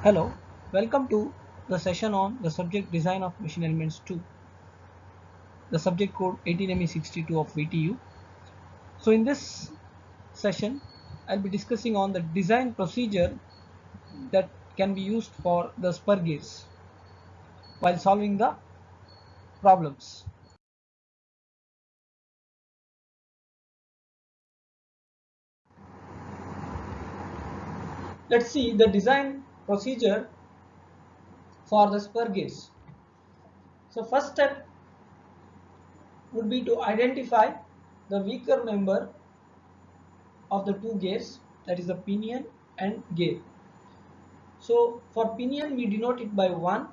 Hello, welcome to the session on the subject design of machine elements 2, the subject code 18ME62 of VTU. So in this session, I'll be discussing on the design procedure that can be used for the spur gears while solving the problems. Let's see the design procedure for the spur gears. So first step would be to identify the weaker member of the two gears, that is the pinion and gear. So for pinion we denote it by 1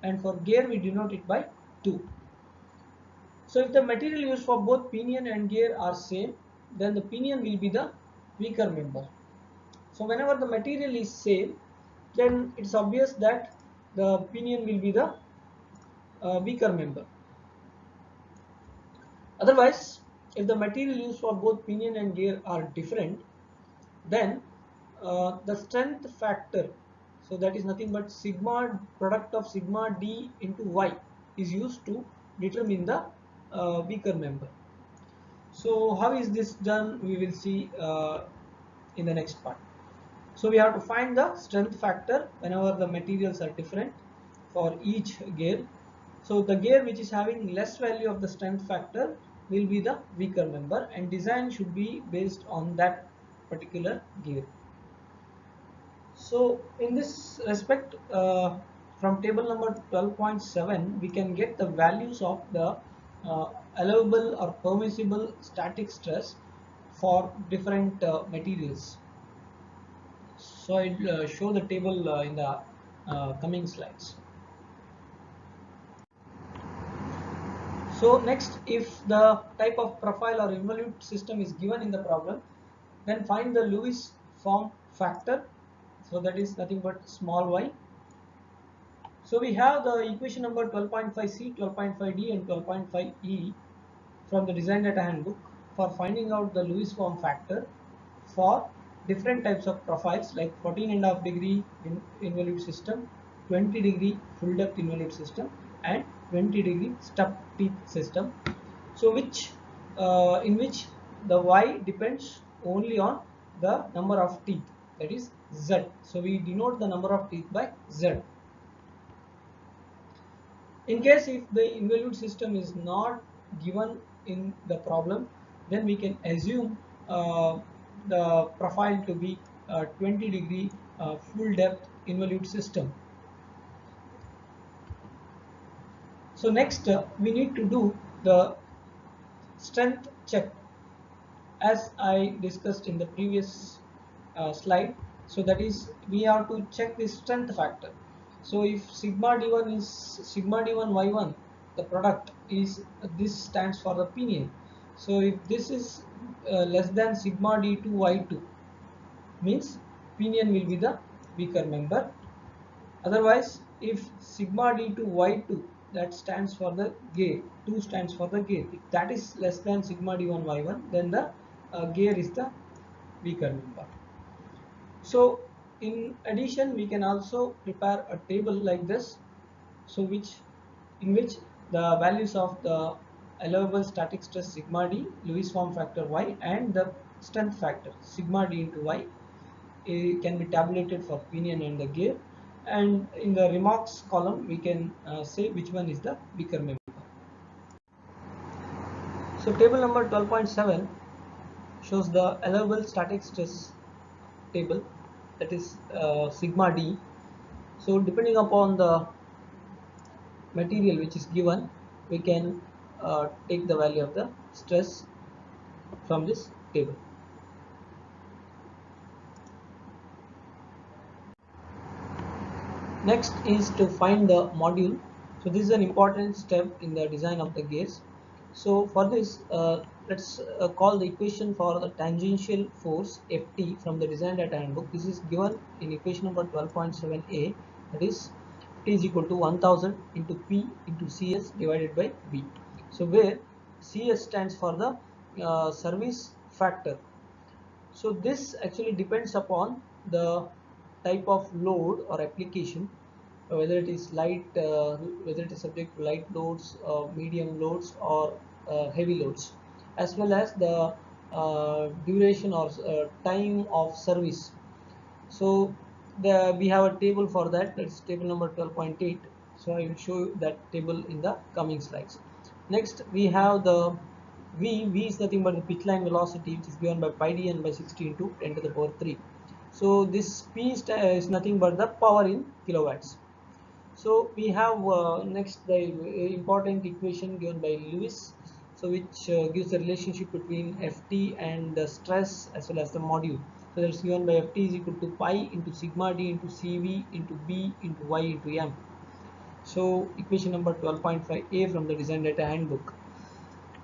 and for gear we denote it by 2. So if the material used for both pinion and gear are same, then the pinion will be the weaker member. So whenever the material is same, then it's obvious that the pinion will be the weaker member. Otherwise, if the material used for both pinion and gear are different, then the strength factor, so that is nothing but sigma product of sigma d into y, is used to determine the weaker member. So how is this done, we will see in the next part. So we have to find the strength factor whenever the materials are different for each gear. So the gear which is having less value of the strength factor will be the weaker member, and design should be based on that particular gear. So in this respect, from table number 12.7 we can get the values of the allowable or permissible static stress for different materials. So I'll show the table in the coming slides. So next, if the type of profile or involute system is given in the problem, then find the Lewis form factor. So that is nothing but small y. So we have the equation number 12.5c, 12.5d and 12.5e from the design data handbook for finding out the Lewis form factor for different types of profiles like 14.5 degree involute system, 20 degree full depth involute system and 20 degree stub teeth system. So in which the y depends only on the number of teeth, that is z. So we denote the number of teeth by z. In case if the involute system is not given in the problem, then we can assume the profile to be 20 degree full depth involute system. So next we need to do the strength check as I discussed in the previous slide. So that is, we have to check the strength factor. So if sigma d1 is sigma d1 y1, the product is this stands for the pinion. So if this is less than sigma d2 y2, means pinion will be the weaker member. Otherwise, if sigma d2 y2, that stands for the gear, 2 stands for the gear, if that is less than sigma d1 y1, then the gear is the weaker member. So in addition, we can also prepare a table like this, so in which the values of the allowable static stress sigma d, Lewis form factor y and the strength factor sigma d into y can be tabulated for pinion and the gear, and in the remarks column we can say which one is the weaker member. So table number 12.7 shows the allowable static stress table, that is sigma d. So depending upon the material which is given, we can take the value of the stress from this table. Next is to find the module. So this is an important step in the design of the gears. So for this, let's call the equation for the tangential force Ft from the design data handbook. This is given in equation number 12.7a, that is T is equal to 1000 into P into Cs divided by V. So where Cs stands for the service factor. So this actually depends upon the type of load or application, whether it is light, whether it is subject to light loads, medium loads, or heavy loads, as well as the duration or time of service. So we have a table for that. That's table number 12.8. So I will show you that table in the coming slides. Next we have the V is nothing but the pitch line velocity, which is given by pi d n by 60 into 10 to the power 3. So this P is nothing but the power in kilowatts. So we have next the important equation given by Lewis, so which gives the relationship between Ft and the stress as well as the module. So that's given by Ft is equal to pi into sigma d into Cv into B into Y into M. So equation number 12.5a from the design data handbook.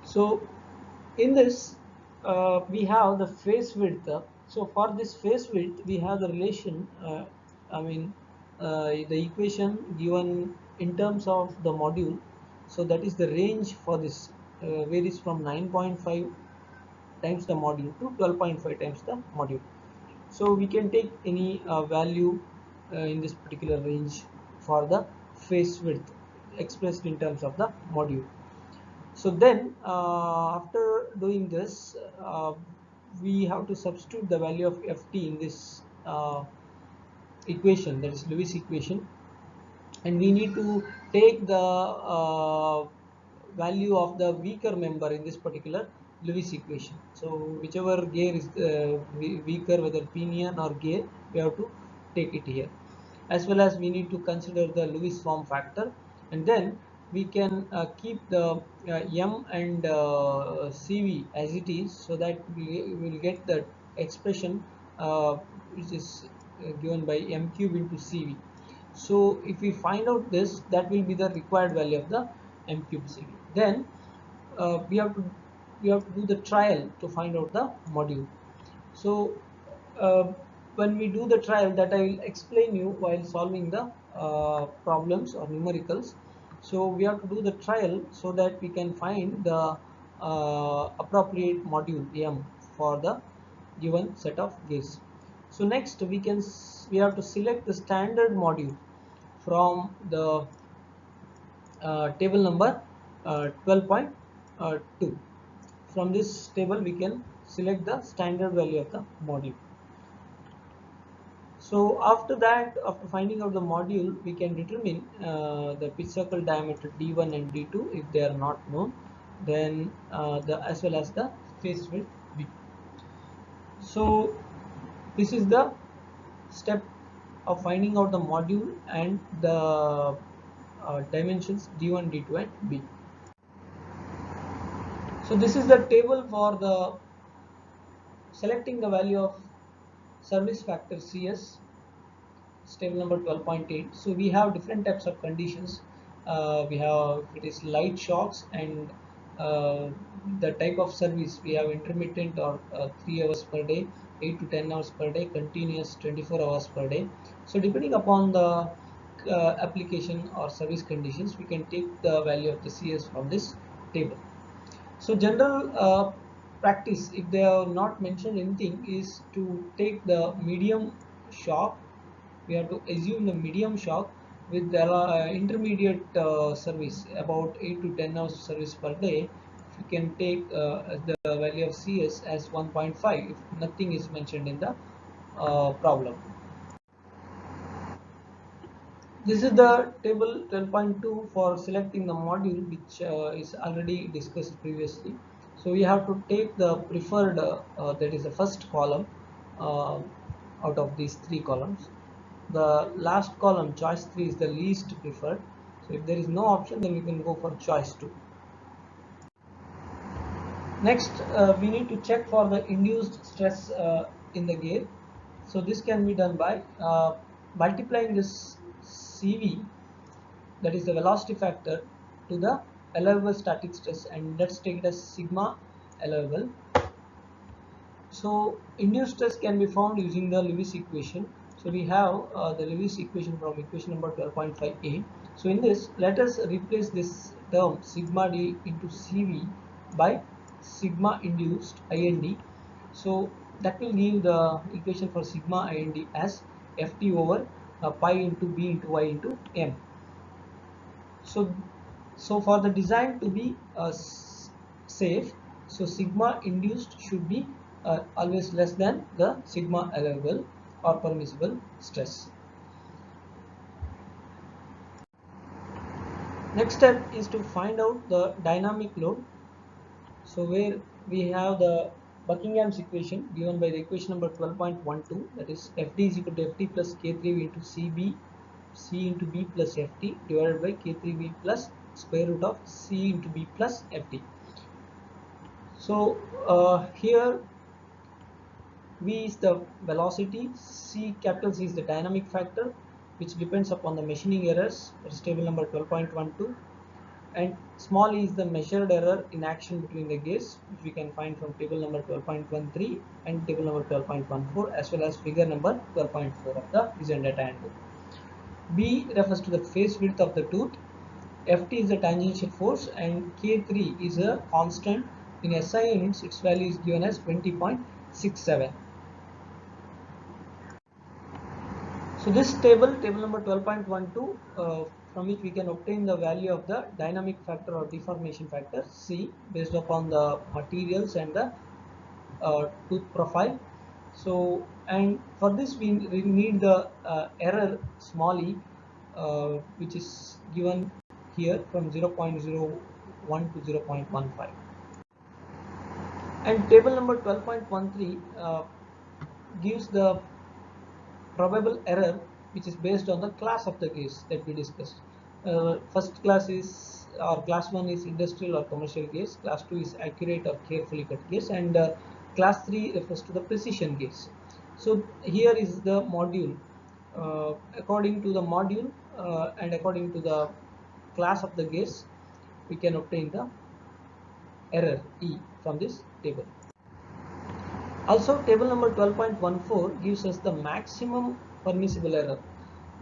So in this we have the phase width. So for this phase width we have the relation, I mean the equation given in terms of the module. So that is the range for this varies from 9.5 times the module to 12.5 times the module. So we can take any value in this particular range for the phase width expressed in terms of the module. So then after doing this, we have to substitute the value of Ft in this equation, that is Lewis equation, and we need to take the value of the weaker member in this particular Lewis equation. So whichever gear is weaker, whether pinion or gear, we have to take it here, as well as we need to consider the Lewis form factor, and then we can keep the M and Cv as it is, so that we will get the expression which is given by M cube into Cv. So if we find out this, that will be the required value of the M cube Cv. Then we have to do the trial to find out the module. So when we do the trial, that I will explain you while solving the problems or numericals. So we have to do the trial so that we can find the appropriate module M for the given set of gears. So next we have to select the standard module from the table number 12.2. From this table we can select the standard value of the module. So after that, after finding out the module, we can determine the pitch circle diameter D1 and D2 if they are not known, then as well as the phase width B. So this is the step of finding out the module and the dimensions D1, D2 and B. So this is the table for the selecting the value of service factor CS, table number 12.8. So we have different types of conditions. We have, if it is light shocks, and the type of service we have intermittent or 3 hours per day, 8 to 10 hours per day, continuous 24 hours per day. So depending upon the application or service conditions, we can take the value of the CS from this table. So general practice, if they have not mentioned anything, is to take the medium shock. We have to assume the medium shock with the intermediate service, about 8 to 10 hours service per day. We can take the value of CS as 1.5 if nothing is mentioned in the problem. This is the table 12.2 for selecting the module, which is already discussed previously. So we have to take the preferred, that is the first column uh, out of these three columns. The last column, choice 3, is the least preferred. So if there is no option, then we can go for choice 2. Next, we need to check for the induced stress in the gear. So this can be done by multiplying this CV, that is the velocity factor, to the allowable static stress, and let's take it as sigma allowable. So induced stress can be found using the Lewis equation. So we have the Lewis equation from equation number 12.5a. So in this, let us replace this term sigma d into Cv by sigma induced Ind. So that will give the equation for sigma Ind as Ft over pi into b into y into m. So for the design to be safe, so sigma induced should be always less than the sigma allowable or permissible stress. Next step is to find out the dynamic load. So where we have the Buckingham's equation given by the equation number 12.12, that is Fd is equal to Ft plus K3V into Cb C into B plus Ft divided by K3V plus square root of C into B plus Ft. So here V is the velocity, capital C is the dynamic factor, which depends upon the machining errors, that is table number 12.12, and small e is the measured error in action between the gears, which we can find from table number 12.13 and table number 12.14, as well as figure number 12.4 of the design data handbook. B refers to the face width of the tooth, Ft is the tangential force, and K3 is a constant. In SI units, its value is given as 20.67. So this table number 12.12, from which we can obtain the value of the dynamic factor or deformation factor C based upon the materials and the tooth profile. So, and for this we need the error small e, which is given here from 0.01 to 0.15. And table number 12.13 gives the probable error, which is based on the class of the gears that we discussed. First class is, or class 1 is industrial or commercial gears, class 2 is accurate or carefully cut gears, and class 3 refers to the precision gears. So here is the module. According to the module and according to the class of the gears, we can obtain the error E from this table. Also, table number 12.14 gives us the maximum permissible error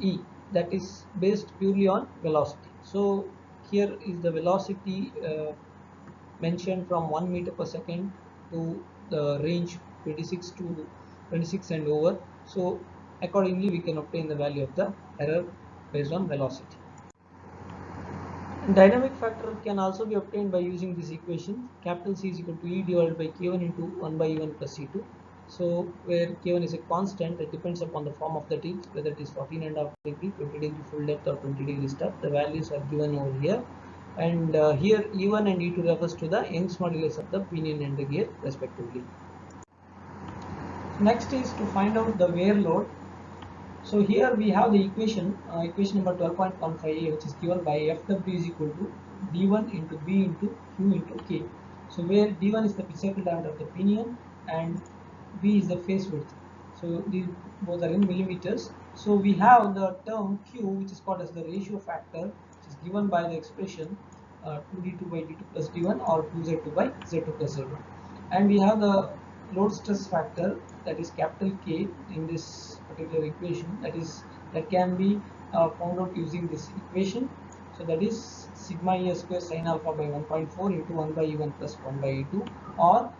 E, that is based purely on velocity. So here is the velocity mentioned from 1 meter per second to the range 26 to 26 and over. So accordingly we can obtain the value of the error based on velocity. Dynamic factor can also be obtained by using this equation. Capital C is equal to E divided by K1 into 1 by E1 plus C2. So where K1 is a constant, it depends upon the form of the teeth, whether it is 14.5 degree, 20 degree full depth or 20 degree step. The values are given over here. And here E1 and E2 refers to the Young's modulus of the pinion and the gear respectively. Next is to find out the wear load. So here we have the equation, equation number 12.15a, which is given by Fw is equal to d1 into b into q into k. So where d1 is the circle diameter of the pinion and b is the face width. So these both are in millimeters. So we have the term q, which is called as the ratio factor, which is given by the expression 2d2 by d2 plus d1 or 2z2 by z2 plus z1. And we have the load stress factor, that is capital K, in this particular equation, that can be found out using this equation. So that is sigma E square sin alpha by 1.4 into 1 by E1 plus 1 by E2, or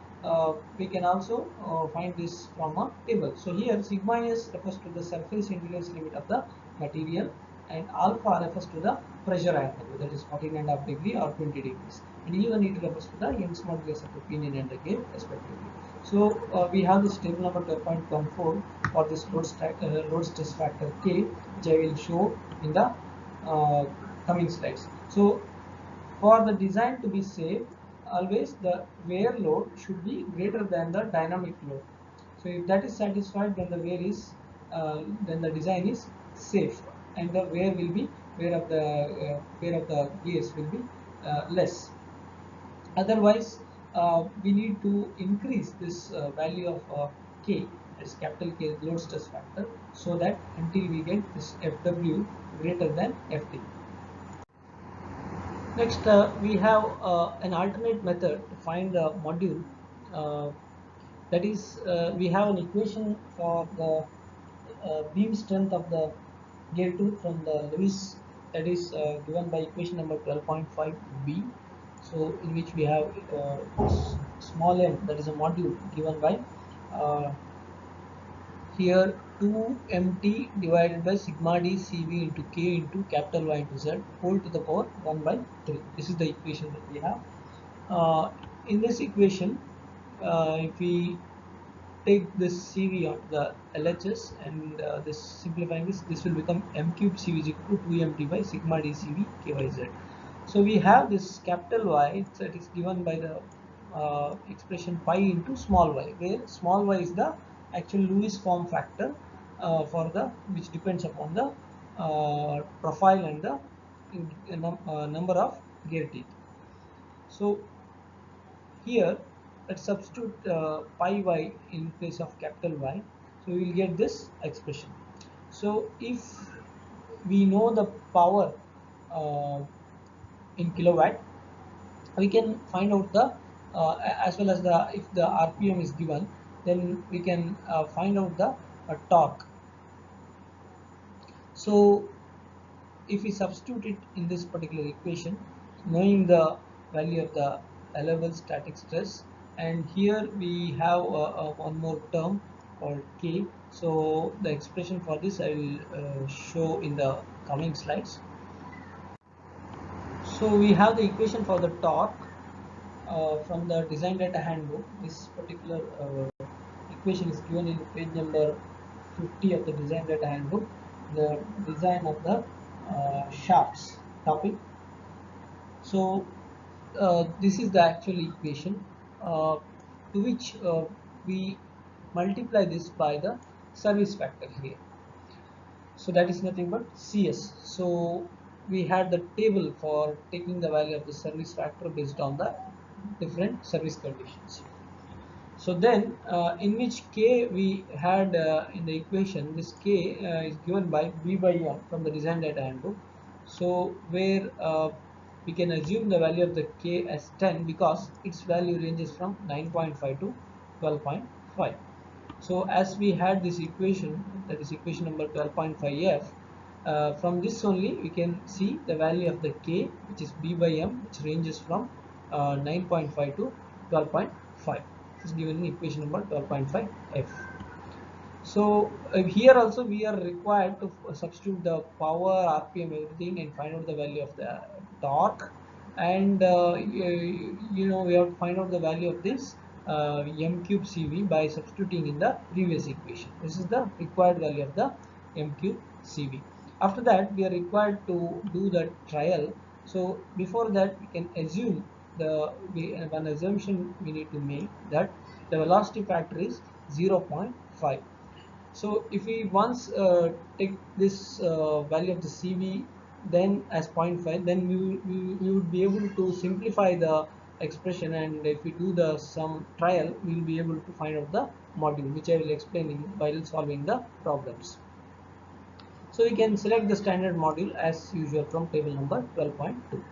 we can also find this from a table. So here sigma S refers to the surface interior limit of the material, and alpha refers to the pressure angle, that is 14.5 degree or 20 degrees, and even it refers to the Young's modulus of the pinion and the gear respectively. So we have this table number 12.14 for this load stress factor K, which I will show in the coming slides. So for the design to be safe, always the wear load should be greater than the dynamic load. So if that is satisfied, then the then the design is safe, and the wear of the gears will be less. Otherwise, we need to increase this value of K, as capital K, load stress factor, so that until we get this Fw greater than Ft. Next, we have an alternate method to find the module. Uh, that is, we have an equation for the beam strength of the gear tooth from the Lewis, that is given by equation number 12.5b. So, in which we have small m, that is a module given by uh, here 2mt divided by sigma d cv into k into capital Y into z whole to the power 1 by 3. This is the equation that we have. In this equation, if we take this CV on the LHS and this simplifying this will become m cube CV is equal to 2mt by sigma d CV kyz. So we have this capital Y that is given by the expression pi into small y, where small y is the actual Lewis form factor for the which depends upon the profile and the number of gear teeth. So here let's substitute pi y in place of capital Y, so we will get this expression. So if we know the power uh, in kilowatt, we can find out the as well as the if the RPM is given, then we can find out the torque. So if we substitute it in this particular equation, knowing the value of the allowable static stress, and here we have one more term called K. So the expression for this I will show in the coming slides. So we have the equation for the torque from the design data handbook. This particular equation is given in page number 50 of the design data handbook, the design of the shafts topic. So this is the actual equation to which we multiply this by the service factor here. So that is nothing but CS. So we had the table for taking the value of the service factor based on the different service conditions. So then in which k we had in the equation, this k is given by b by m from the design data handbook. So where we can assume the value of the k as 10 because its value ranges from 9.5 to 12.5. So as we had this equation, that is equation number 12.5f, from this only we can see the value of the k, which is b by m, which ranges from 9.5 to 12.5. This is given in equation number 12.5f. So here also we are required to substitute the power, RPM, everything, and find out the value of the torque. And we have to find out the value of this m cube CV by substituting in the previous equation. This is the required value of the m cube CV. After that, we are required to do the trial. So before that, we can assume one assumption we need to make, that the velocity factor is 0.5. So if we once take this value of the CV then as 0.5, then we would be able to simplify the expression, and if we do the some trial, we will be able to find out the module, which I will explain while solving the problems. So we can select the standard module as usual from table number 12.2.